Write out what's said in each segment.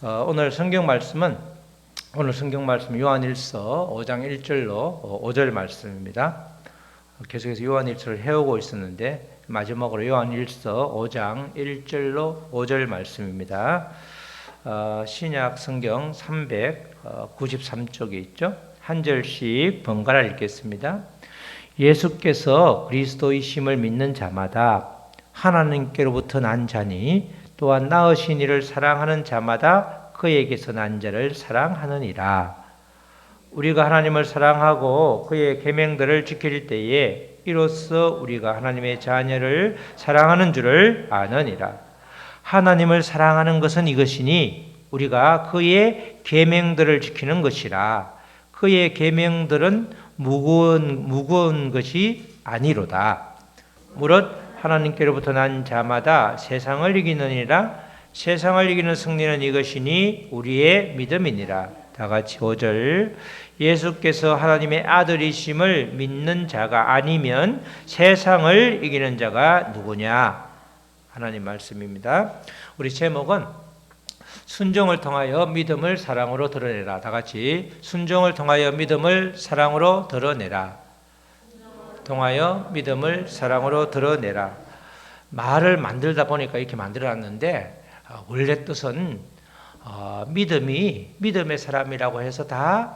오늘 성경 말씀은 요한일서 5장 1절로 5절 말씀입니다. 계속해서 요한일서를 해오고 있었는데 마지막으로 요한일서 5장 1절로 5절 말씀입니다. 신약 성경 393쪽에 있죠. 한 절씩 번갈아 읽겠습니다. 예수께서 그리스도이심을 믿는 자마다 하나님께로부터 난 자니 또한 낳으신 이를 사랑하는 자마다 그에게서 난 자를 사랑하느니라. 우리가 하나님을 사랑하고 그의 계명들을 지킬 때에 이로써 우리가 하나님의 자녀를 사랑하는 줄을 아느니라. 하나님을 사랑하는 것은 이것이니 우리가 그의 계명들을 지키는 것이라. 그의 계명들은 무거운 것이 아니로다. 무릇 하나님께로부터 난 자마다 세상을 이기느니라. 세상을 이기는 승리는 이것이니 우리의 믿음이니라. 다 같이 5절. 예수께서 하나님의 아들이심을 믿는 자가 아니면 세상을 이기는 자가 누구냐? 하나님 말씀입니다. 우리 제목은 순종을 통하여 믿음을 사랑으로 드러내라. 다 같이 순종을 통하여 믿음을 사랑으로 드러내라. 통하여 믿음을 사랑으로 드러내라. 말을 만들다 보니까 이렇게 만들어놨는데 원래 뜻은 믿음의 사람이라고 해서 다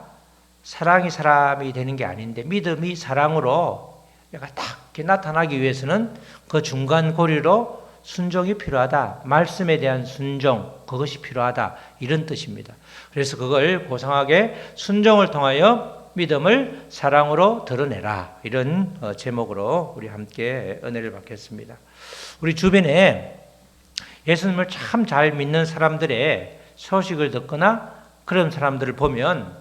사랑이 사람이 되는 게 아닌데 믿음이 사랑으로 약간 딱 이렇게 나타나기 위해서는 그 중간 고리로 순종이 필요하다. 말씀에 대한 순종, 그것이 필요하다. 이런 뜻입니다. 그래서 그걸 고상하게 순종을 통하여 믿음을 사랑으로 드러내라. 이런 제목으로 우리 함께 은혜를 받겠습니다. 우리 주변에 예수님을 참 잘 믿는 사람들의 소식을 듣거나 그런 사람들을 보면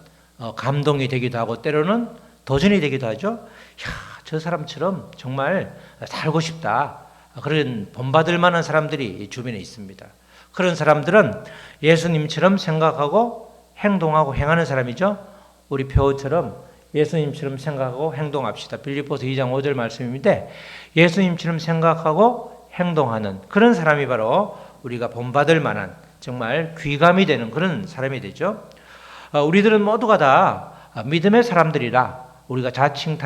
감동이 되기도 하고 때로는 도전이 되기도 하죠. 야, 저 사람처럼 정말 살고 싶다. 그런 본받을 만한 사람들이 주변에 있습니다. 그런 사람들은 예수님처럼 생각하고 행동하고 행하는 사람이죠. 우리 표처럼 예수님처럼 생각하고 행동합시다. 빌립보서 2장 5절 말씀인데 예수님처럼 생각하고 행동하는 그런 사람이 바로 우리가 본받을 만한 정말 귀감이 되는 그런 사람이 되죠. 우리들은 모두가 다 믿음의 사람들이라 우리가 자칭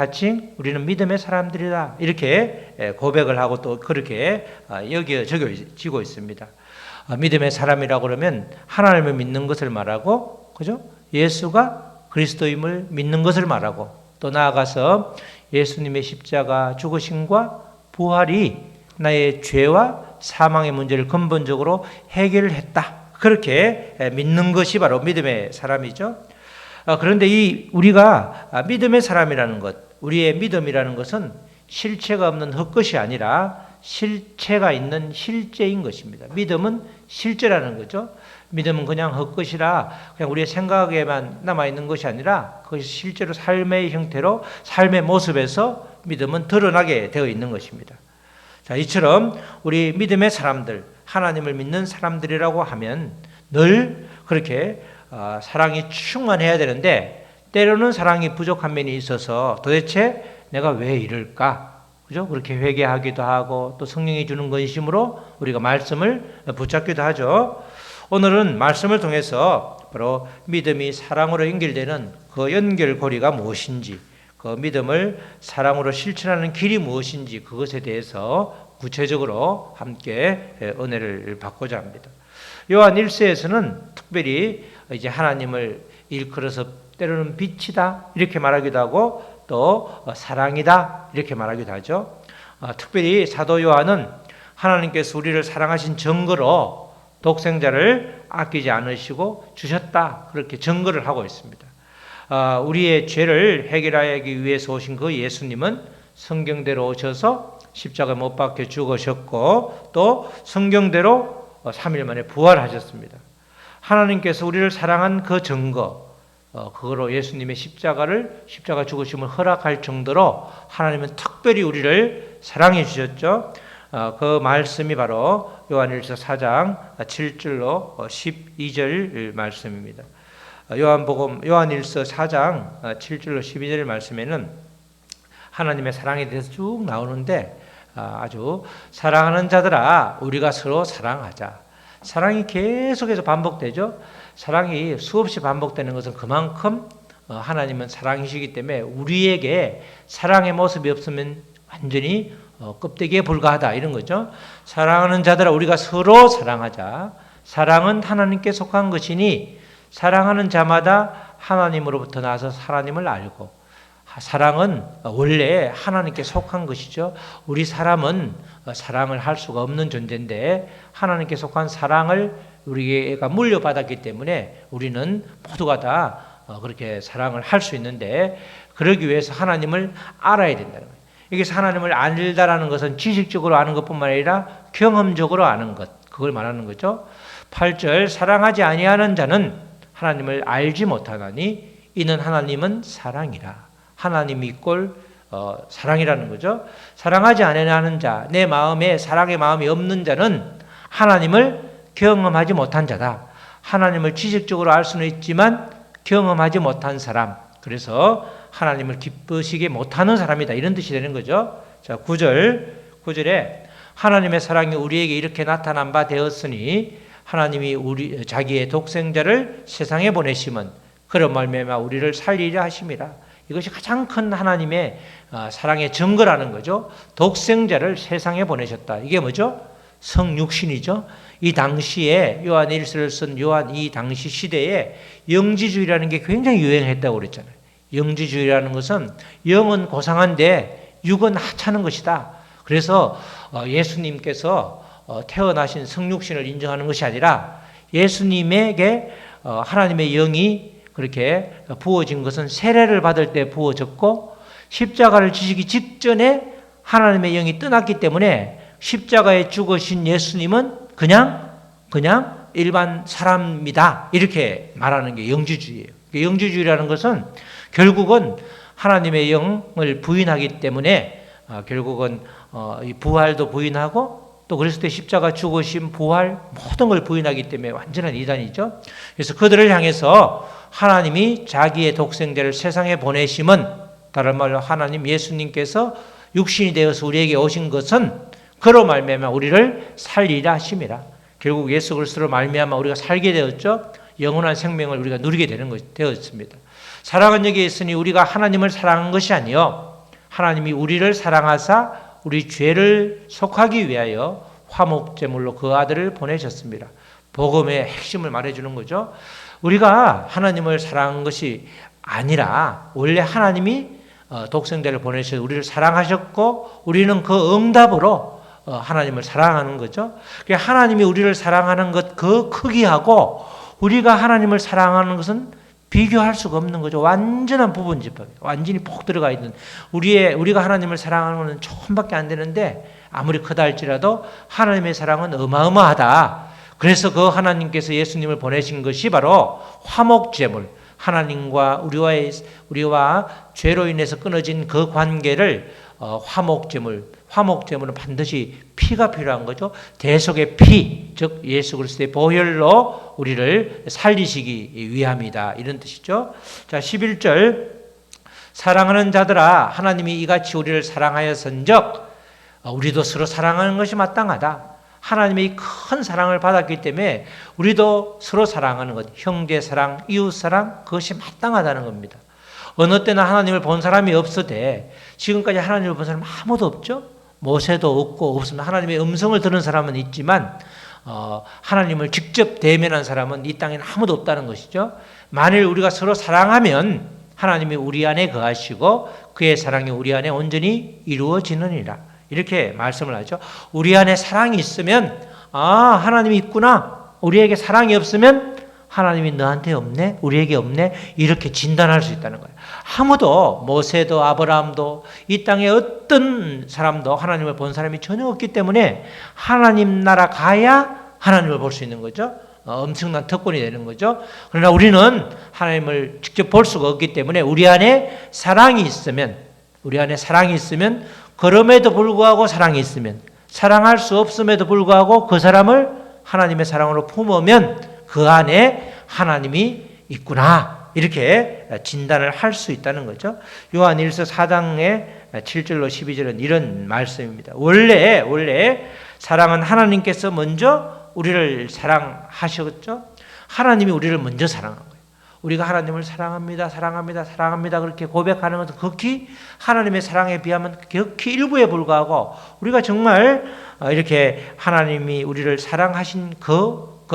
우리는 믿음의 사람들이라 이렇게 고백을 하고 또 그렇게 여겨지고 있습니다. 믿음의 사람이라고 그러면 하나님을 믿는 것을 말하고 그죠? 예수가 그리스도임을 믿는 것을 말하고 또 나아가서 예수님의 십자가 죽으심과 부활이 나의 죄와 사망의 문제를 근본적으로 해결했다. 그렇게 믿는 것이 바로 믿음의 사람이죠. 그런데 우리가 믿음의 사람이라는 것, 우리의 믿음이라는 것은 실체가 없는 헛것이 아니라 실체가 있는 실제인 것입니다. 믿음은 실제라는 거죠. 믿음은 그냥 헛것이라 그냥 우리의 생각에만 남아있는 것이 아니라 그것이 실제로 삶의 형태로 삶의 모습에서 믿음은 드러나게 되어 있는 것입니다. 자, 이처럼 우리 믿음의 사람들, 하나님을 믿는 사람들이라고 하면 늘 그렇게 사랑이 충만해야 되는데 때로는 사랑이 부족한 면이 있어서 도대체 내가 왜 이럴까? 그죠? 그렇게 회개하기도 하고 또 성령이 주는 근심으로 우리가 말씀을 붙잡기도 하죠. 오늘은 말씀을 통해서 바로 믿음이 사랑으로 연결되는 그 연결고리가 무엇인지, 그 믿음을 사랑으로 실천하는 길이 무엇인지 그것에 대해서 구체적으로 함께 은혜를 받고자 합니다. 요한 1서에서는 특별히 이제 하나님을 일컬어서 때로는 빛이다 이렇게 말하기도 하고 또 사랑이다 이렇게 말하기도 하죠. 특별히 사도 요한은 하나님께서 우리를 사랑하신 증거로 독생자를 아끼지 않으시고 주셨다 그렇게 증거를 하고 있습니다. 우리의 죄를 해결하기 위해서 오신 그 예수님은 성경대로 오셔서 십자가에 못 박혀 죽으셨고 또 성경대로 3일 만에 부활하셨습니다. 하나님께서 우리를 사랑한 그 증거 그거로 예수님의 십자가 죽으심을 허락할 정도로 하나님은 특별히 우리를 사랑해 주셨죠. 그 말씀이 바로 요한일서 4장 7절로 12절 말씀입니다. 요한일서 4장 7절로 12절 말씀에는 하나님의 사랑에 대해서 쭉 나오는데 아주 사랑하는 자들아 우리가 서로 사랑하자. 사랑이 계속해서 반복되죠. 사랑이 수없이 반복되는 것은 그만큼 하나님은 사랑이시기 때문에 우리에게 사랑의 모습이 없으면 완전히 껍데기에 불과하다 이런 거죠. 사랑하는 자들아 우리가 서로 사랑하자. 사랑은 하나님께 속한 것이니 사랑하는 자마다 하나님으로부터 나서 하나님을 알고, 사랑은 원래 하나님께 속한 것이죠. 우리 사람은 사랑을 할 수가 없는 존재인데 하나님께 속한 사랑을 우리가 물려받았기 때문에 우리는 모두가 다 그렇게 사랑을 할 수 있는데, 그러기 위해서 하나님을 알아야 된다는 거예요. 여기서 하나님을 알다라는 것은 지식적으로 아는 것뿐만 아니라 경험적으로 아는 것, 그걸 말하는 거죠. 8절 사랑하지 아니하는 자는 하나님을 알지 못하나니 이는 하나님은 사랑이라. 하나님이 꼴 사랑이라는 거죠. 사랑하지 아니하는 자, 내 마음에 사랑의 마음이 없는 자는 하나님을 경험하지 못한 자다. 하나님을 지식적으로 알 수는 있지만 경험하지 못한 사람, 그래서 하나님을 기쁘시게 못하는 사람이다, 이런 뜻이 되는 거죠. 자, 9절에 하나님의 사랑이 우리에게 이렇게 나타난 바 되었으니 하나님이 자기의 독생자를 세상에 보내심은 그런 말미암아 우리를 살리려 하심이라. 이것이 가장 큰 하나님의 사랑의 증거라는 거죠. 독생자를 세상에 보내셨다. 이게 뭐죠? 성육신이죠. 이 당시에 요한 1서를 쓴 요한 이 당시 시대에 영지주의라는 게 굉장히 유행했다고 그랬잖아요. 영지주의라는 것은 영은 고상한데 육은 하찮은 것이다. 그래서 예수님께서 태어나신 성육신을 인정하는 것이 아니라 예수님에게 하나님의 영이 그렇게 부어진 것은 세례를 받을 때 부어졌고, 십자가를 지시기 직전에 하나님의 영이 떠났기 때문에 십자가에 죽으신 예수님은 그냥 일반 사람이다, 이렇게 말하는 게 영지주의예요. 영지주의라는 것은 결국은 하나님의 영을 부인하기 때문에 결국은 부활도 부인하고, 또 그랬을 때 십자가 죽으신 부활 모든 걸 부인하기 때문에 완전한 이단이죠. 그래서 그들을 향해서 하나님이 자기의 독생자를 세상에 보내심은, 다른 말로 하나님 예수님께서 육신이 되어서 우리에게 오신 것은 그로 말미암아 우리를 살리라 하심이라. 결국 예수 그리스도로 말미암아 우리가 살게 되었죠. 영원한 생명을 우리가 누리게 되는 것이 되었습니다. 사랑은 여기에 있으니 우리가 하나님을 사랑한 것이 아니요 하나님이 우리를 사랑하사 우리 죄를 속하기 위하여 화목제물로 그 아들을 보내셨습니다. 복음의 핵심을 말해주는 거죠. 우리가 하나님을 사랑한 것이 아니라 원래 하나님이 독생자를 보내셔서 우리를 사랑하셨고 우리는 그 응답으로 하나님을 사랑하는 거죠. 하나님이 우리를 사랑하는 것 그 크기하고 우리가 하나님을 사랑하는 것은 비교할 수가 없는 거죠. 완전한 부분집합, 완전히 폭 들어가 있는, 우리가 하나님을 사랑하는 것은 조금밖에 안 되는데 아무리 크다 할지라도 하나님의 사랑은 어마어마하다. 그래서 그 하나님께서 예수님을 보내신 것이 바로 화목제물, 하나님과 우리와 죄로 인해서 끊어진 그 관계를 화목제물은 반드시 피가 필요한 거죠. 대속의 피, 즉 예수 그리스도의 보혈로 우리를 살리시기 위함이다, 이런 뜻이죠. 자, 11절 사랑하는 자들아 하나님이 이같이 우리를 사랑하였은즉 우리도 서로 사랑하는 것이 마땅하다. 하나님의 큰 사랑을 받았기 때문에 우리도 서로 사랑하는 것, 형제 사랑, 이웃 사랑, 그것이 마땅하다는 겁니다. 어느 때나 하나님을 본 사람이 없으되, 지금까지 하나님을 본 사람 아무도 없죠. 모세도 없고 없으면 하나님의 음성을 들은 사람은 있지만 하나님을 직접 대면한 사람은 이 땅에는 아무도 없다는 것이죠. 만일 우리가 서로 사랑하면 하나님이 우리 안에 거하시고 그의 사랑이 우리 안에 온전히 이루어지느니라, 이렇게 말씀을 하죠. 우리 안에 사랑이 있으면 하나님이 있구나, 우리에게 사랑이 없으면 하나님이 너한테 없네, 우리에게 없네, 이렇게 진단할 수 있다는 거예요. 아무도, 모세도 아브라함도 이 땅에 어떤 사람도 하나님을 본 사람이 전혀 없기 때문에 하나님 나라 가야 하나님을 볼 수 있는 거죠. 엄청난 특권이 되는 거죠. 그러나 우리는 하나님을 직접 볼 수가 없기 때문에 우리 안에 사랑이 있으면 그럼에도 불구하고 사랑이 있으면, 사랑할 수 없음에도 불구하고 그 사람을 하나님의 사랑으로 품으면 그 안에 하나님이 있구나, 이렇게 진단을 할 수 있다는 거죠. 요한 1서 4장의 7절로 12절은 이런 말씀입니다. 원래 사랑은 하나님께서 먼저 우리를 사랑하셨죠? 하나님이 우리를 먼저 사랑한 거예요. 우리가 하나님을 사랑합니다, 사랑합니다, 사랑합니다 그렇게 고백하는 것은 극히 하나님의 사랑에 비하면 극히 일부에 불과하고, 우리가 정말 이렇게 하나님이 우리를 사랑하신 것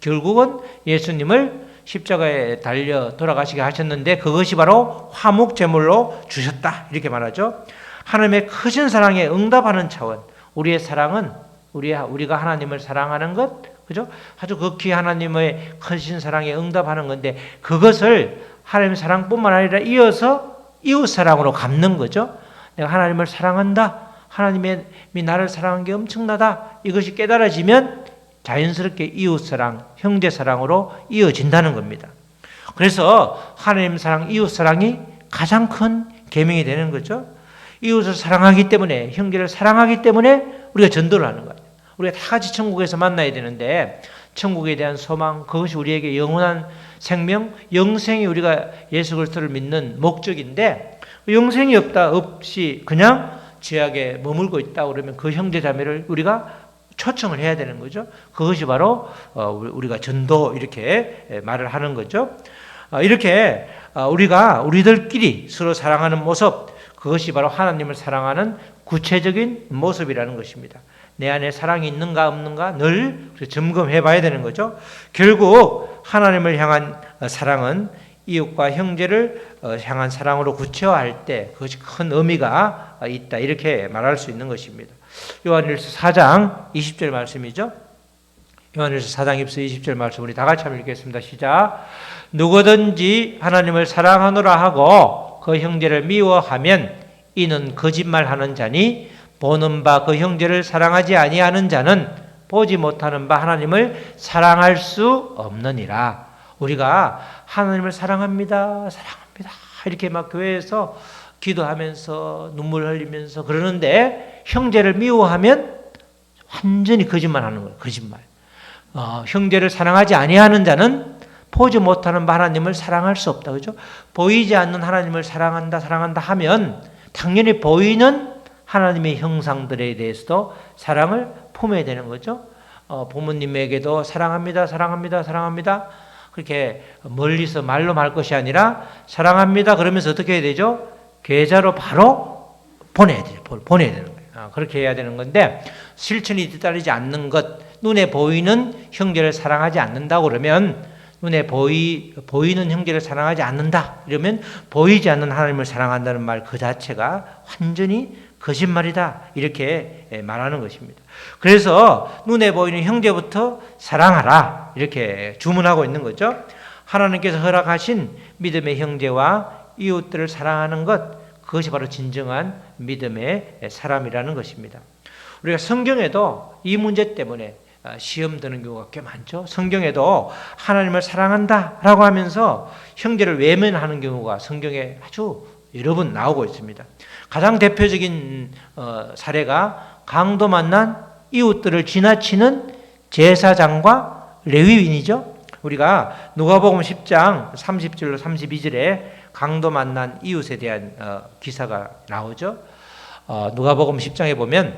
결국은 예수님을 십자가에 달려 돌아가시게 하셨는데 그것이 바로 화목제물로 주셨다 이렇게 말하죠. 하나님의 크신 사랑에 응답하는 차원, 우리의 사랑은 우리가 하나님을 사랑하는 것, 그죠? 아주 극히 하나님의 크신 사랑에 응답하는 건데, 그것을 하나님의 사랑뿐만 아니라 이어서 이웃 사랑으로 갚는 거죠. 내가 하나님을 사랑한다, 하나님이 나를 사랑한 게 엄청나다, 이것이 깨달아지면 자연스럽게 이웃 사랑, 형제 사랑으로 이어진다는 겁니다. 그래서 하나님 사랑, 이웃 사랑이 가장 큰 계명이 되는 거죠. 이웃을 사랑하기 때문에, 형제를 사랑하기 때문에 우리가 전도를 하는 거예요. 우리가 다 같이 천국에서 만나야 되는데, 천국에 대한 소망, 그것이 우리에게 영원한 생명, 영생이 우리가 예수 그리스도를 믿는 목적인데, 영생이 없이 그냥 죄악에 머물고 있다 그러면 그 형제 자매를 우리가 초청을 해야 되는 거죠. 그것이 바로 우리가 전도 이렇게 말을 하는 거죠. 이렇게 우리가 우리들끼리 서로 사랑하는 모습, 그것이 바로 하나님을 사랑하는 구체적인 모습이라는 것입니다. 내 안에 사랑이 있는가 없는가 늘 점검해 봐야 되는 거죠. 결국 하나님을 향한 사랑은 이웃과 형제를 향한 사랑으로 구체화할 때 그것이 큰 의미가 있다 이렇게 말할 수 있는 것입니다. 요한일서 4장 20절 말씀이죠. 요한일서 4장 20절 말씀 우리 다 같이 한번 읽겠습니다. 시작. 누구든지 하나님을 사랑하노라 하고 그 형제를 미워하면 이는 거짓말하는 자니 보는 바 그 형제를 사랑하지 아니하는 자는 보지 못하는 바 하나님을 사랑할 수 없느니라. 우리가 하나님을 사랑합니다, 사랑합니다 이렇게 막 교회에서 기도하면서 눈물 흘리면서 그러는데 형제를 미워하면 완전히 거짓말하는 거예요. 거짓말. 형제를 사랑하지 아니하는 자는 보지 못하는 바 하나님을 사랑할 수 없다. 그죠? 보이지 않는 하나님을 사랑한다 하면 당연히 보이는 하나님의 형상들에 대해서도 사랑을 품어야 되는 거죠. 부모님에게도 사랑합니다, 사랑합니다, 사랑합니다. 그렇게 멀리서 말로 말 것이 아니라 사랑합니다 그러면서 어떻게 해야 되죠? 계좌로 바로 보내야 되는 거예요. 그렇게 해야 되는 건데, 실천이 뒤따르지 않는 것, 눈에 보이는 형제를 사랑하지 않는다 그러면, 눈에 보이는 형제를 사랑하지 않는다 이러면 보이지 않는 하나님을 사랑한다는 말 그 자체가 완전히 거짓말이다 이렇게 말하는 것입니다. 그래서 눈에 보이는 형제부터 사랑하라 이렇게 주문하고 있는 거죠. 하나님께서 허락하신 믿음의 형제와 이웃들을 사랑하는 것, 그것이 바로 진정한 믿음의 사람이라는 것입니다. 우리가 성경에도 이 문제 때문에 시험 드는 경우가 꽤 많죠. 성경에도 하나님을 사랑한다라고 하면서 형제를 외면하는 경우가 성경에 아주 여러 번 나오고 있습니다. 가장 대표적인 사례가 강도 만난 이웃들을 지나치는 제사장과 레위인이죠. 우리가 누가복음 10장 30절로 32절에 강도 만난 이웃에 대한 기사가 나오죠. 누가복음 10장에 보면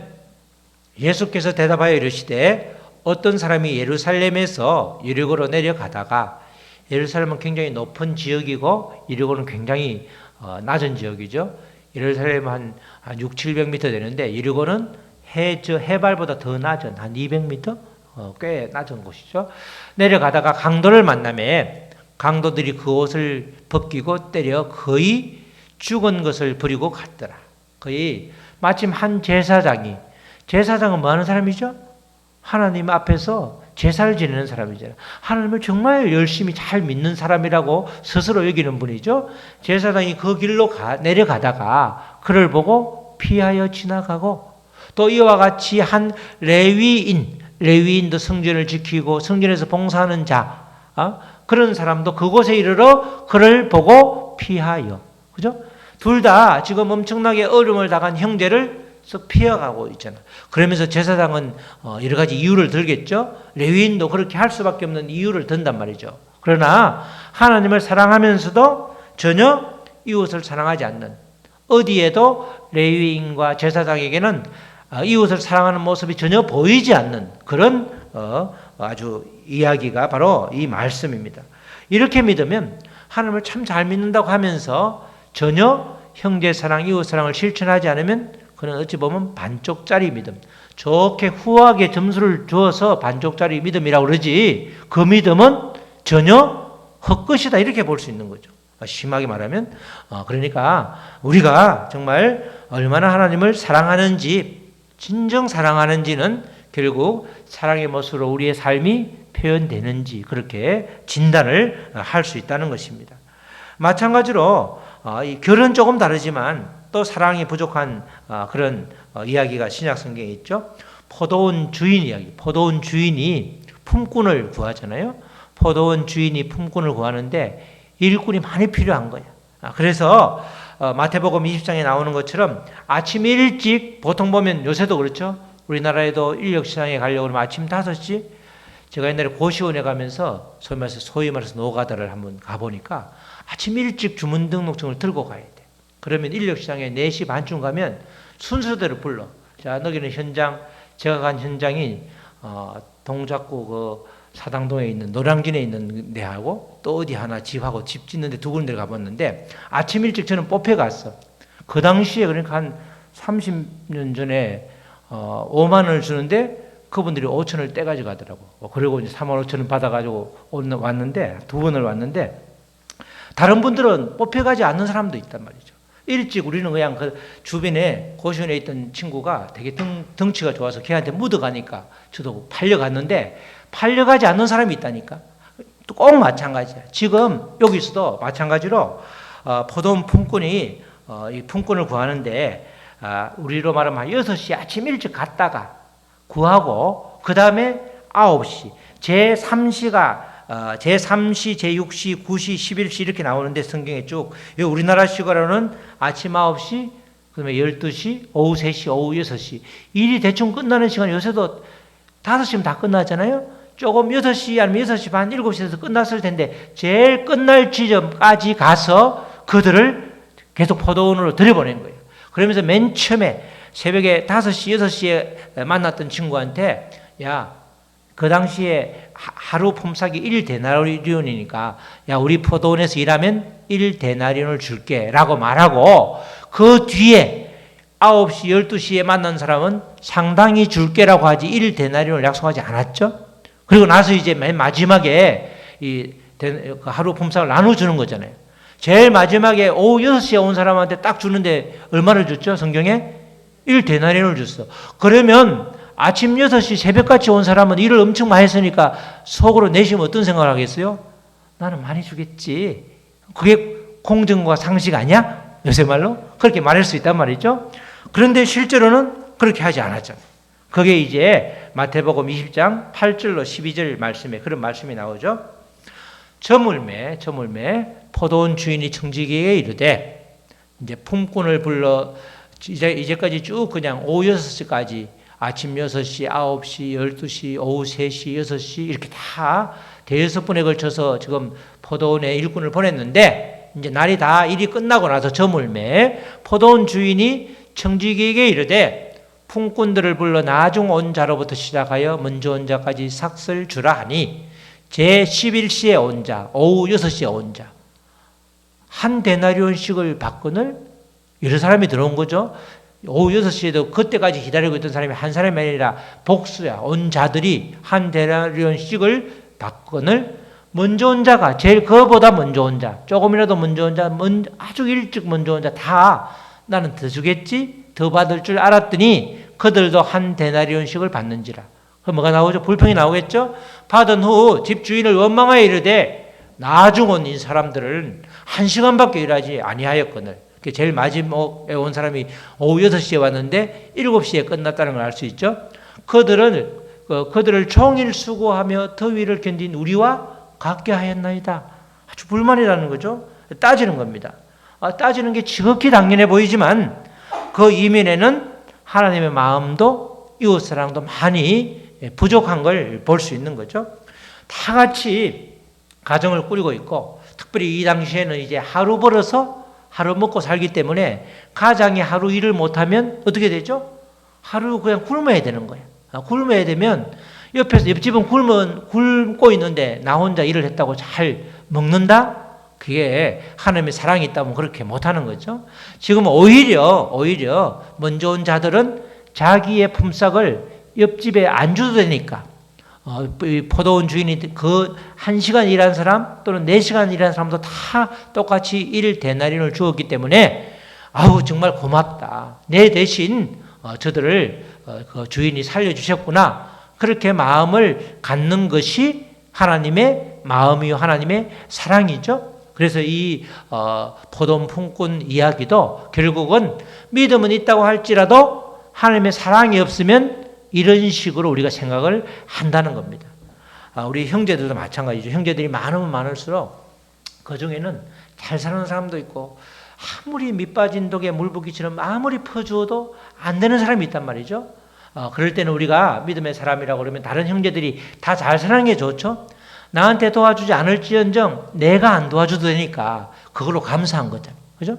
예수께서 대답하여 이르시되 어떤 사람이 예루살렘에서 여리고로 내려가다가, 예루살렘은 굉장히 높은 지역이고 여리고는 굉장히 낮은 지역이죠. 예루살렘은 한 6, 700m 되는데 여리고는 해발보다 더 낮은 한 200m? 꽤 낮은 곳이죠. 내려가다가 강도를 만나매 강도들이 그 옷을 벗기고 때려 거의 죽은 것을 버리고 갔더라. 거의 마침 한 제사장은 뭐 하는 사람이죠? 하나님 앞에서 제사를 지내는 사람이잖아요. 하나님을 정말 열심히 잘 믿는 사람이라고 스스로 여기는 분이죠. 제사장이 그 길로 내려가다가 그를 보고 피하여 지나가고, 또 이와 같이 한 레위인도 성전을 지키고 성전에서 봉사하는 자, 그런 사람도 그곳에 이르러 그를 보고 피하여, 그죠? 둘 다 지금 엄청나게 어려움을 당한 형제를 피해가고 있잖아. 그러면서 제사장은 여러 가지 이유를 들겠죠. 레위인도 그렇게 할 수밖에 없는 이유를 든단 말이죠. 그러나 하나님을 사랑하면서도 전혀 이웃을 사랑하지 않는, 어디에도 레위인과 제사장에게는 이웃을 사랑하는 모습이 전혀 보이지 않는 그런 아주 이야기가 바로 이 말씀입니다. 이렇게 믿으면 하나님을 참 잘 믿는다고 하면서 전혀 형제 사랑, 이웃 사랑을 실천하지 않으면 그는 어찌 보면 반쪽짜리 믿음, 좋게 후하게 점수를 주어서 반쪽짜리 믿음이라고 그러지, 그 믿음은 전혀 헛것이다 이렇게 볼 수 있는 거죠. 심하게 말하면 그러니까 우리가 정말 얼마나 하나님을 사랑하는지, 진정 사랑하는지는 결국 사랑의 모습으로 우리의 삶이 표현되는지 그렇게 진단을 할 수 있다는 것입니다. 마찬가지로 이 결은 조금 다르지만 또 사랑이 부족한 그런 이야기가 신약 성경에 있죠. 포도원 주인 이야기. 포도원 주인이 품꾼을 구하잖아요. 포도원 주인이 품꾼을 구하는데 일꾼이 많이 필요한 거야. 그래서 마태복음 20장에 나오는 것처럼 아침 일찍, 보통 보면 요새도 그렇죠. 우리나라에도 인력시장에 가려고 하면 아침 5시, 제가 옛날에 고시원에 가면서 소위 말해서 노가다를 한번 가보니까 아침 일찍 주문 등록증을 들고 가야 돼. 그러면 인력시장에 4시 반쯤 가면 순서대로 불러. 자, 너기는 현장, 제가 간 현장이 동작구 그 사당동에 있는 노량진에 있는 데하고 또 어디 하나 집하고 집 짓는 데 두 군데를 가봤는데 아침 일찍 저는 뽑혀 갔어. 그 당시에 그러니까 한 30년 전에 5만 원을 주는데 그분들이 5천 원을 떼가지고 가더라고. 그리고 이제 3만 5천 원 받아가지고 왔는데, 2번을 왔는데 다른 분들은 뽑혀가지 않는 사람도 있단 말이죠. 일찍 우리는 그냥 그 주변에 고시원에 있던 친구가 되게 덩치가 좋아서 걔한테 묻어가니까 저도 팔려갔는데 팔려가지 않는 사람이 있다니까. 또 꼭 마찬가지야. 지금 여기서도 마찬가지로 포도원 품꾼이 이 품꾼을 구하는데 우리로 말하면 6시 아침 일찍 갔다가 구하고 그 다음에 9시 제3시가 제3시, 제6시, 9시, 11시 이렇게 나오는데 성경에 쭉 우리나라 시간으로는 아침 9시, 그다음에 12시, 오후 3시, 오후 6시 일이 대충 끝나는 시간 요새도 5시면 다 끝나잖아요. 조금 6시 아니면 6시 반, 7시에서 끝났을 텐데 제일 끝날 지점까지 가서 그들을 계속 포도원으로 들여보낸 거예요. 그러면서 맨 처음에 새벽에 5시, 6시에 만났던 친구한테 야, 그 당시에 하루 폼사기 1데나리온이니까 야, 우리 포도원에서 일하면 1데나리온을 줄게 라고 말하고 그 뒤에 9시, 12시에 만난 사람은 상당히 줄게라고 하지 1데나리온을 약속하지 않았죠. 그리고 나서 이제 맨 마지막에 그 하루 폼삭을 나눠주는 거잖아요. 제일 마지막에 오후 6시에 온 사람한테 딱 주는데 얼마를 줬죠? 성경에? 1데나리온을 줬어. 그러면 아침 6시 새벽같이 온 사람은 일을 엄청 많이 했으니까 속으로 내시면 어떤 생각을 하겠어요? 나는 많이 주겠지. 그게 공정과 상식 아니야? 요새 말로? 그렇게 말할 수 있단 말이죠. 그런데 실제로는 그렇게 하지 않았잖아요. 그게 이제 마태복음 20장 8절로 12절 말씀에 그런 말씀이 나오죠. 저물매 포도원 주인이 청지기에게 이르되 이제 품꾼을 불러 이제까지 쭉 그냥 오후 6시까지 아침 6시, 9시, 12시, 오후 3시, 6시 이렇게 다 대여섯 번에 걸쳐서 지금 포도원에 일꾼을 보냈는데 이제 날이 다 일이 끝나고 나서 저물매 포도원 주인이 청지기에게 이르되 품꾼들을 불러 나중 온 자로부터 시작하여 먼저 온 자까지 삭슬 주라 하니 제11시에 온 자, 오후 6시에 온 자 한 데나리온씩을 받거늘 여러 사람이 들어온 거죠. 오후 6시에도 그때까지 기다리고 있던 사람이 한 사람이 아니라 복수야. 온 자들이 한 데나리온씩을 받거늘 먼저 온 자가 제일 그보다 먼저 온 자, 조금이라도 먼저 온 자, 아주 일찍 먼저 온 자 다 나는 더 주겠지, 더 받을 줄 알았더니 그들도 한 데나리온씩을 받는지라. 그럼 뭐가 나오죠? 불평이 나오겠죠? 받은 후 집주인을 원망하여 이르되 나중 온 이 사람들은 1시간밖에 일하지 아니하였거늘. 제일 마지막에 온 사람이 오후 6시에 왔는데 7시에 끝났다는 걸 알 수 있죠. 그들을 종일 수고하며 더위를 견딘 우리와 같게 하였나이다. 아주 불만이라는 거죠. 따지는 겁니다. 따지는 게 지극히 당연해 보이지만 그 이면에는 하나님의 마음도 이웃사랑도 많이 부족한 걸 볼 수 있는 거죠. 다 같이 가정을 꾸리고 있고 특별히 이 당시에는 이제 하루 벌어서 하루 먹고 살기 때문에 가장이 하루 일을 못하면 어떻게 되죠? 하루 그냥 굶어야 되는 거예요. 굶어야 되면 옆에서 옆집은 굶고 있는데 나 혼자 일을 했다고 잘 먹는다? 그게 하나님의 사랑이 있다면 그렇게 못하는 거죠. 지금 오히려 먼저 온 자들은 자기의 품삯을 옆집에 안 줘도 되니까 포도원 주인이 그 1시간 일한 사람 또는 4시간 일한 사람도 다 똑같이 1데나리온을 주었기 때문에 아우 정말 고맙다. 내 대신 저들을 그 주인이 살려주셨구나. 그렇게 마음을 갖는 것이 하나님의 마음이요 하나님의 사랑이죠. 그래서 이 포도원 품꾼 이야기도 결국은 믿음은 있다고 할지라도 하나님의 사랑이 없으면 이런 식으로 우리가 생각을 한다는 겁니다. 우리 형제들도 마찬가지죠. 형제들이 많으면 많을수록 그 중에는 잘 사는 사람도 있고 아무리 밑빠진 독에 물붓기처럼 아무리 퍼주어도 안 되는 사람이 있단 말이죠. 그럴 때는 우리가 믿음의 사람이라고 그러면 다른 형제들이 다 잘 사는 게 좋죠. 나한테 도와주지 않을지언정 내가 안 도와줘도 되니까 그걸로 감사한 거잖아요. 그죠?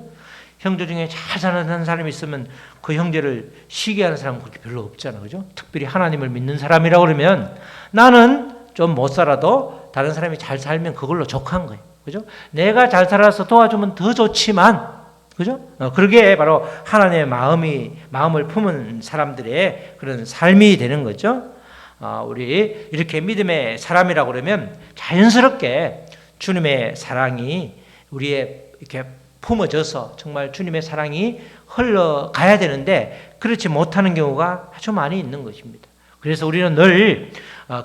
형제 중에 잘 사는 사람이 있으면 그 형제를 시기하는 사람은 그렇게 별로 없잖아요. 그죠? 특별히 하나님을 믿는 사람이라고 그러면 나는 좀 못 살아도 다른 사람이 잘 살면 그걸로 족한 거예요. 그죠? 내가 잘 살아서 도와주면 더 좋지만, 그죠? 그게 바로 하나님의 마음을 품은 사람들의 그런 삶이 되는 거죠. 우리 이렇게 믿음의 사람이라고 그러면 자연스럽게 주님의 사랑이 우리의 이렇게 품어져서 정말 주님의 사랑이 흘러가야 되는데 그렇지 못하는 경우가 아주 많이 있는 것입니다. 그래서 우리는 늘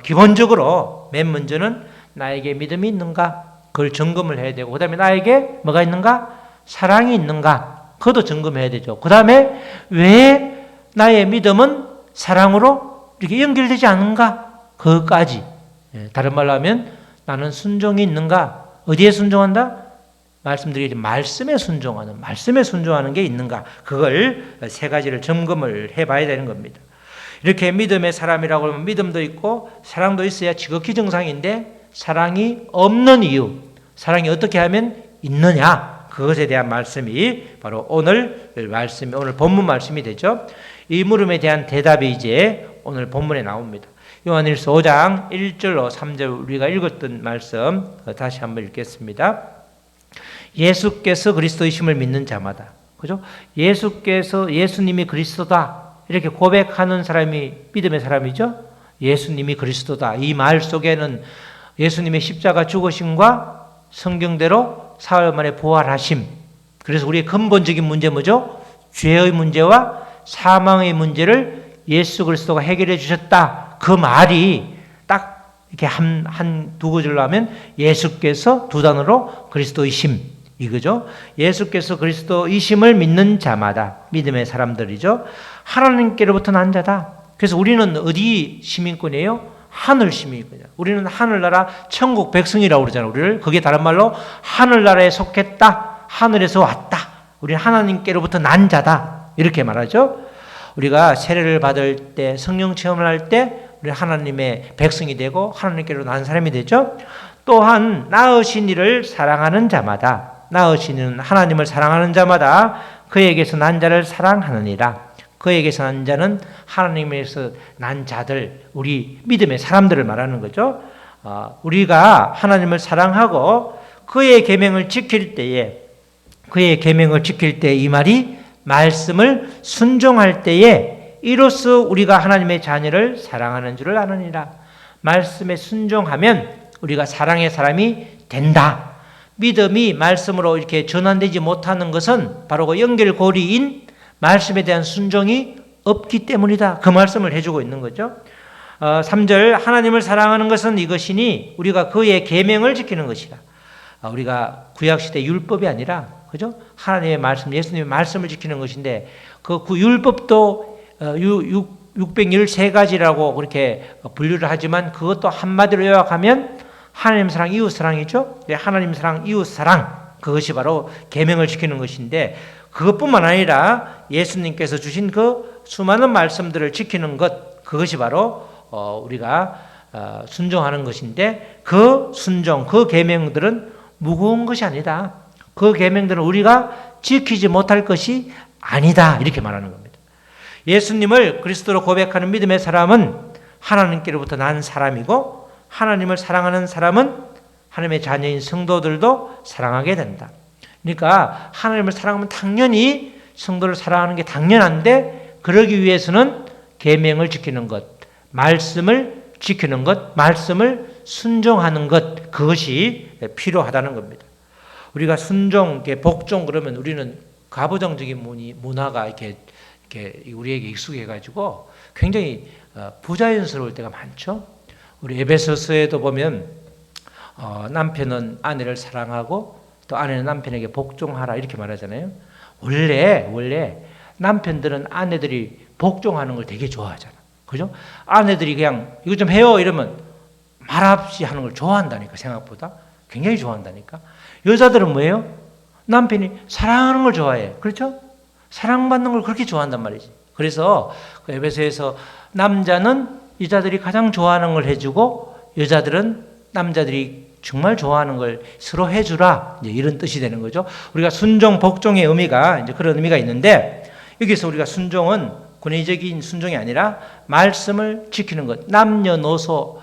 기본적으로 맨 먼저는 나에게 믿음이 있는가 그걸 점검을 해야 되고 그 다음에 나에게 뭐가 있는가? 사랑이 있는가? 그것도 점검해야 되죠. 그 다음에 왜 나의 믿음은 사랑으로 이렇게 연결되지 않은가? 그것까지. 다른 말로 하면 나는 순종이 있는가? 어디에 순종한다? 말씀드리기 말씀에 순종하는 게 있는가? 그걸 세 가지를 점검을 해봐야 되는 겁니다. 이렇게 믿음의 사람이라고 하면 믿음도 있고 사랑도 있어야 지극히 정상인데 사랑이 없는 이유, 사랑이 어떻게 하면 있느냐? 그것에 대한 말씀이 바로 오늘 본문 말씀이 되죠. 이 물음에 대한 대답이 이제 오늘 본문에 나옵니다. 요한일서 5장 1절로 3절 우리가 읽었던 말씀 다시 한번 읽겠습니다. 예수께서 그리스도이심을 믿는 자마다, 그죠? 예수님이 그리스도다 이렇게 고백하는 사람이 믿음의 사람이죠. 예수님이 그리스도다. 이 말 속에는 예수님의 십자가 죽으심과 성경대로 사흘 만에 부활하심. 그래서 우리의 근본적인 문제 뭐죠? 죄의 문제와 사망의 문제를 예수 그리스도가 해결해 주셨다. 그 말이 딱 이렇게 두 구절로 하면 예수께서 두 단어로 그리스도이심. 이거죠. 예수께서 그리스도이심을 믿는 자마다 믿음의 사람들이죠. 하나님께로부터 난 자다. 그래서 우리는 어디 시민권이에요? 하늘 시민권이에요. 우리는 하늘나라 천국 백성이라고 그러잖아요. 우리를 그게 다른 말로 하늘나라에 속했다. 하늘에서 왔다. 우리는 하나님께로부터 난 자다. 이렇게 말하죠. 우리가 세례를 받을 때 성령 체험을 할 때 우리 하나님의 백성이 되고 하나님께로 난 사람이 되죠. 또한 낳으신 이를 사랑하는 자마다 낳으신 이는 하나님을 사랑하는 자마다 그에게서 난 자를 사랑하느니라. 그에게서 난 자는 하나님에서 난 자들, 우리 믿음의 사람들을 말하는 거죠. 우리가 하나님을 사랑하고 그의 계명을 지킬 때에 이 말이 말씀을 순종할 때에 이로써 우리가 하나님의 자녀를 사랑하는 줄을 아느니라. 말씀에 순종하면 우리가 사랑의 사람이 된다. 믿음이 말씀으로 이렇게 전환되지 못하는 것은 바로 그 연결고리인 말씀에 대한 순종이 없기 때문이다. 그 말씀을 해주고 있는 거죠. 3절 하나님을 사랑하는 것은 이것이니 우리가 그의 계명을 지키는 것이라. 우리가 구약시대 율법이 아니라 그죠? 하나님의 말씀, 예수님의 말씀을 지키는 것인데 그 율법도 613가지라고 그렇게 분류를 하지만 그것도 한마디로 요약하면 하나님 사랑, 이웃 사랑이죠. 하나님 사랑, 이웃 사랑 그것이 바로 계명을 지키는 것인데 그것뿐만 아니라 예수님께서 주신 그 수많은 말씀들을 지키는 것 그것이 바로 우리가 순종하는 것인데 그 순종, 그 계명들은 무거운 것이 아니다. 그 계명들은 우리가 지키지 못할 것이 아니다. 이렇게 말하는 겁니다. 예수님을 그리스도로 고백하는 믿음의 사람은 하나님께로부터 난 사람이고 하나님을 사랑하는 사람은 하나님의 자녀인 성도들도 사랑하게 된다. 그러니까 하나님을 사랑하면 당연히 성도를 사랑하는 게 당연한데 그러기 위해서는 계명을 지키는 것, 말씀을 지키는 것, 말씀을 순종하는 것, 그것이 필요하다는 겁니다. 우리가 순종, 복종 그러면 우리는 가부장적인 문화가 이렇게 우리에게 익숙해가지고 굉장히 부자연스러울 때가 많죠. 우리 에베소서에도 보면 남편은 아내를 사랑하고 또 아내는 남편에게 복종하라 이렇게 말하잖아요. 원래 남편들은 아내들이 복종하는 걸 되게 좋아하잖아. 그죠? 아내들이 그냥 이거 좀 해요 이러면 말없이 하는 걸 좋아한다니까. 생각보다 굉장히 좋아한다니까. 여자들은 뭐예요? 남편이 사랑하는 걸 좋아해. 그렇죠? 사랑받는 걸 그렇게 좋아한단 말이지. 그래서 에베소에서 남자는 여자들이 가장 좋아하는 걸 해주고 여자들은 남자들이 정말 좋아하는 걸 서로 해주라. 이제 이런 뜻이 되는 거죠. 우리가 순종, 복종의 의미가 이제 그런 의미가 있는데 여기서 우리가 순종은 권위적인 순종이 아니라 말씀을 지키는 것. 남녀노소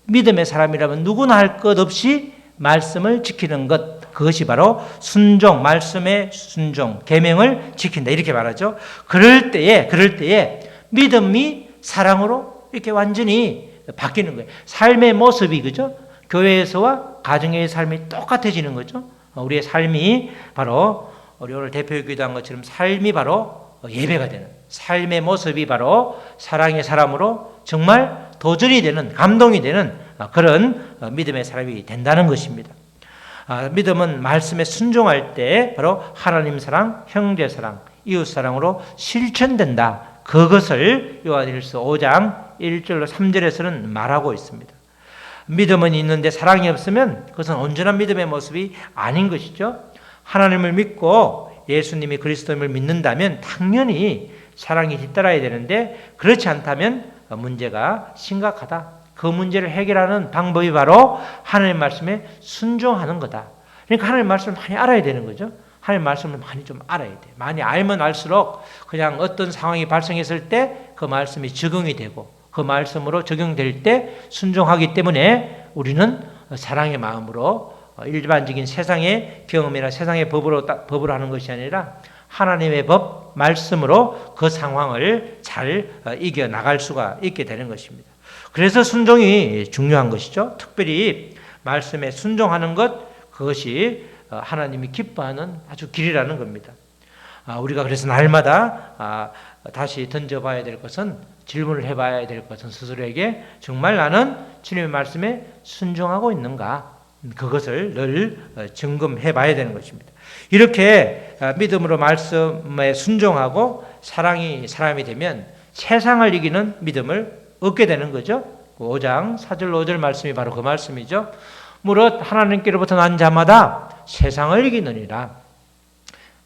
믿음의 사람이라면 누구나 할 것 없이 말씀을 지키는 것. 그것이 바로 순종, 말씀의 순종, 계명을 지킨다 이렇게 말하죠. 그럴 때에 믿음이 사랑으로 이렇게 완전히 바뀌는 거예요. 삶의 모습이 그죠? 교회에서와 가정의 삶이 똑같아지는 거죠. 우리의 삶이 바로 우리 오늘 대표기도 한 것처럼 삶이 바로 예배가 되는 삶의 모습이 바로 사랑의 사람으로 정말 도전이 되는 감동이 되는 그런 믿음의 사람이 된다는 것입니다. 믿음은 말씀에 순종할 때 바로 하나님 사랑, 형제 사랑, 이웃 사랑으로 실천된다. 그것을 요한일서 5장 1절로 3절에서는 말하고 있습니다. 믿음은 있는데 사랑이 없으면 그것은 온전한 믿음의 모습이 아닌 것이죠. 하나님을 믿고 예수님이 그리스도임을 믿는다면 당연히 사랑이 뒤따라야 되는데 그렇지 않다면 문제가 심각하다. 그 문제를 해결하는 방법이 바로 하나님의 말씀에 순종하는 거다. 그러니까 하나님의 말씀을 많이 알아야 되는 거죠. 하나님의 말씀을 많이 좀 알아야 돼. 많이 알면 알수록 그냥 어떤 상황이 발생했을 때 그 말씀이 적용이 되고 그 말씀으로 적용될 때 순종하기 때문에 우리는 사랑의 마음으로 일반적인 세상의 경험이나 세상의 법으로 하는 것이 아니라 하나님의 법, 말씀으로 그 상황을 잘 이겨나갈 수가 있게 되는 것입니다. 그래서 순종이 중요한 것이죠. 특별히 말씀에 순종하는 것, 그것이 하나님이 기뻐하는 아주 길이라는 겁니다. 우리가 그래서 날마다 다시 던져봐야 될 것은, 질문을 해봐야 될 것은 스스로에게 정말 나는 주님의 말씀에 순종하고 있는가? 그것을 늘 점검해 봐야 되는 것입니다. 이렇게 믿음으로 말씀에 순종하고 사랑이 사람이 되면 세상을 이기는 믿음을 얻게 되는 거죠. 5장 4절 5절 말씀이 바로 그 말씀이죠. 무릇 하나님께로부터 난 자마다 세상을 이기느니라.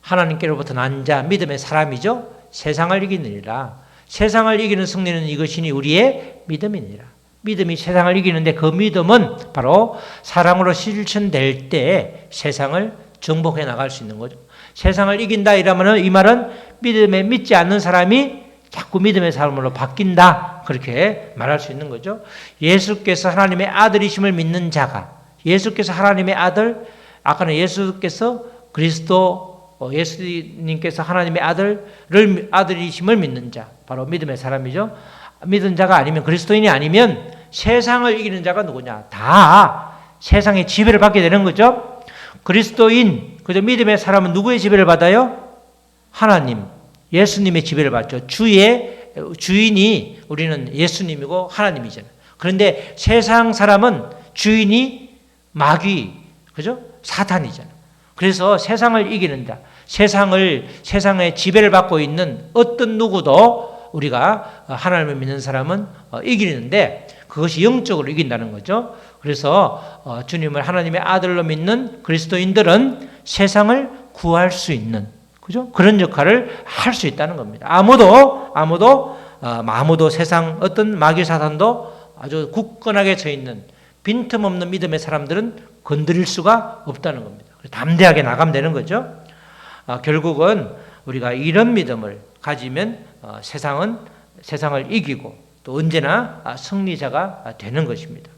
하나님께로부터 난 자, 믿음의 사람이죠. 세상을 이기느니라. 세상을 이기는 승리는 이것이니 우리의 믿음이니라. 믿음이 세상을 이기는데 그 믿음은 바로 사랑으로 실천될 때 세상을 정복해 나갈 수 있는 거죠. 세상을 이긴다 이러면 이 말은 믿음에 믿지 않는 사람이 자꾸 믿음의 사람으로 바뀐다. 그렇게 말할 수 있는 거죠. 예수께서 하나님의 아들이심을 믿는 자가, 예수께서 하나님의 아들, 아까는 예수께서 예수님께서 하나님의 아들이심을 믿는 자, 바로 믿음의 사람이죠. 믿은 자가 아니면, 그리스도인이 아니면 세상을 이기는 자가 누구냐? 다 세상의 지배를 받게 되는 거죠. 그리스도인, 그저 믿음의 사람은 누구의 지배를 받아요? 하나님, 예수님의 지배를 받죠. 주인이 우리는 예수님이고 하나님이잖아요. 그런데 세상 사람은 주인이 마귀, 그죠? 사탄이잖아요. 그래서 세상을 이기는 자, 세상의 지배를 받고 있는 어떤 누구도 우리가 하나님을 믿는 사람은 이기는데 그것이 영적으로 이긴다는 거죠. 그래서 주님을 하나님의 아들로 믿는 그리스도인들은 세상을 구할 수 있는, 그죠? 그런 역할을 할 수 있다는 겁니다. 아무도 세상 어떤 마귀 사탄도 아주 굳건하게 서 있는 빈틈없는 믿음의 사람들은 건드릴 수가 없다는 겁니다. 담대하게 나가면 되는 거죠. 결국은 우리가 이런 믿음을 가지면 세상을 이기고 또 언제나 승리자가 되는 것입니다.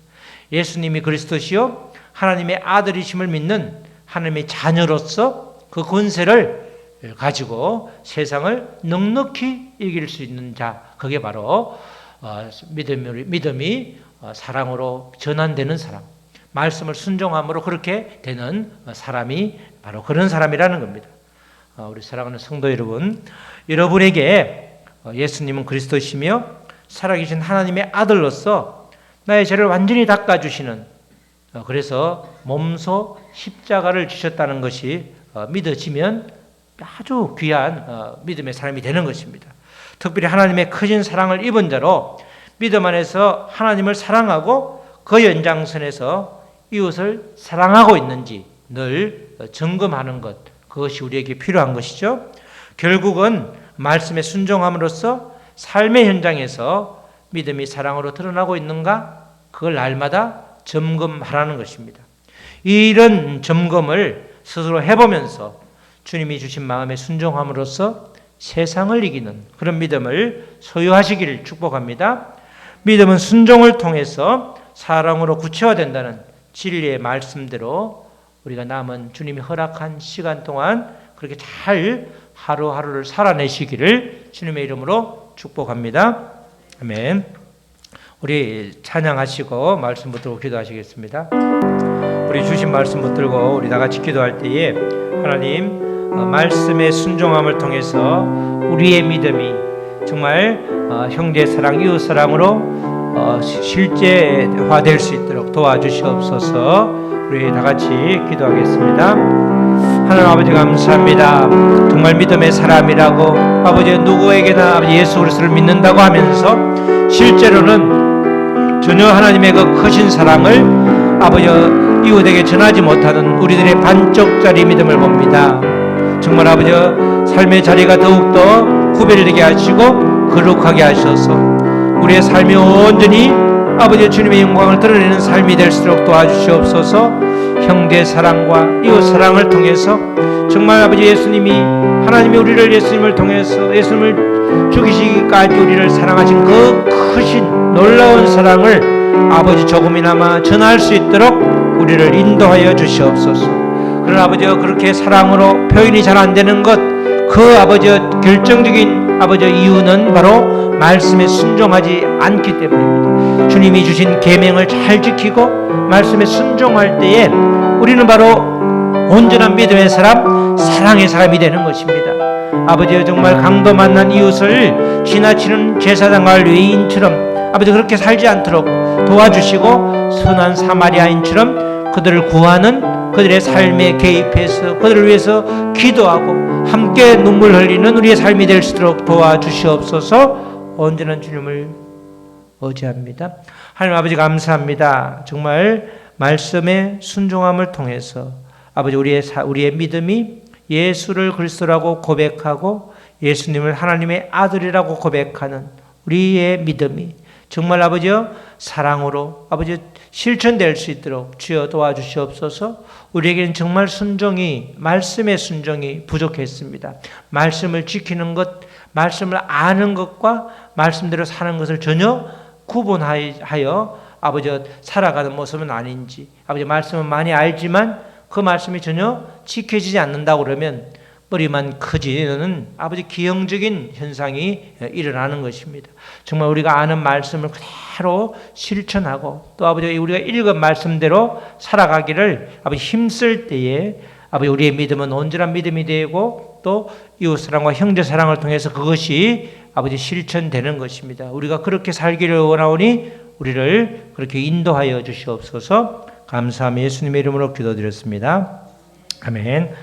예수님이 그리스도시요 하나님의 아들이심을 믿는 하나님의 자녀로서 그 권세를 가지고 세상을 넉넉히 이길 수 있는 자, 그게 바로 믿음이 사랑으로 전환되는 사람, 말씀을 순종함으로 그렇게 되는 사람이 바로 그런 사람이라는 겁니다. 우리 사랑하는 성도 여러분, 여러분에게 예수님은 그리스도시며 살아계신 하나님의 아들로서 나의 죄를 완전히 닦아주시는, 그래서 몸소 십자가를 지셨다는 것이 믿어지면 아주 귀한 믿음의 사람이 되는 것입니다. 특별히 하나님의 크신 사랑을 입은 자로 믿음 안에서 하나님을 사랑하고 그 연장선에서 이웃을 사랑하고 있는지 늘 점검하는 것, 그것이 우리에게 필요한 것이죠. 결국은 말씀에 순종함으로써 삶의 현장에서 믿음이 사랑으로 드러나고 있는가, 그걸 날마다 점검하라는 것입니다. 이런 점검을 스스로 해보면서 주님이 주신 마음에 순종함으로써 세상을 이기는 그런 믿음을 소유하시기를 축복합니다. 믿음은 순종을 통해서 사랑으로 구체화된다는 진리의 말씀대로 우리가 남은 주님이 허락한 시간 동안 그렇게 잘 하루하루를 살아내시기를 주님의 이름으로 축복합니다. 아멘. 우리 찬양하시고 말씀 붙들고 기도하시겠습니다. 우리 주신 말씀 붙들고 우리 다 같이 기도할 때에 하나님 말씀의 순종함을 통해서 우리의 믿음이 정말 형제 사랑, 이웃 사랑으로 실제화될 수 있도록 도와주시옵소서. 우리 다 같이 기도하겠습니다. 하나님 아버지 감사합니다. 정말 믿음의 사람이라고 아버지 누구에게나 아버지 예수 그리스도를 믿는다고 하면서 실제로는 전혀 하나님의 그 크신 사랑을 아버지 이웃에게 전하지 못하는 우리들의 반쪽짜리 믿음을 봅니다. 정말 아버지 삶의 자리가 더욱더 구별되게 하시고 거룩하게 하셔서 우리의 삶이 온전히 아버지 주님의 영광을 드러내는 삶이 될수록 도와주시옵소서. 형제 사랑과 이웃 사랑을 통해서 정말 아버지 예수님이 하나님이 우리를 예수님을 통해서 예수님을 죽이시기까지 우리를 사랑하신 그 크신 놀라운 사랑을 아버지 조금이나마 전할 수 있도록 우리를 인도하여 주시옵소서. 그러나 아버지 그렇게 사랑으로 표현이 잘 안 되는 것, 그 아버지 결정적인 아버지 이유는 바로 말씀에 순종하지 않기 때문입니다. 주님이 주신 계명을 잘 지키고 말씀에 순종할 때에 우리는 바로 온전한 믿음의 사람, 사랑의 사람이 되는 것입니다. 아버지 정말 강도 만난 이웃을 지나치는 제사장과 레위인처럼 아버지 그렇게 살지 않도록 도와주시고 선한 사마리아인처럼 그들을 구하는 그들의 삶에 개입해서 그들을 위해서 기도하고 함께 눈물 흘리는 우리의 삶이 될 수 있도록 도와주시옵소서. 온전한 주님을 의지합니다. 하나님 아버지 감사합니다. 정말 말씀의 순종함을 통해서 아버지 우리의 믿음이 예수를 그리스도라고 고백하고 예수님을 하나님의 아들이라고 고백하는 우리의 믿음이 정말 아버지여 사랑으로 아버지 실천될 수 있도록 주여 도와주시옵소서. 우리에게는 정말 순종이 말씀의 순종이 부족했습니다. 말씀을 지키는 것, 말씀을 아는 것과 말씀대로 사는 것을 전혀 구분하여 아버지 살아가는 모습은 아닌지, 아버지 말씀은 많이 알지만 그 말씀이 전혀 지켜지지 않는다고 그러면 머리만 커지는 아버지 기형적인 현상이 일어나는 것입니다. 정말 우리가 아는 말씀을 그대로 실천하고 또 아버지 우리가 읽은 말씀대로 살아가기를 아버지 힘쓸 때에 아버지 우리의 믿음은 온전한 믿음이 되고 또 이웃사랑과 형제사랑을 통해서 그것이 아버지 실천되는 것입니다. 우리가 그렇게 살기를 원하오니 우리를 그렇게 인도하여 주시옵소서. 감사하며 예수님의 이름으로 기도드렸습니다. 아멘.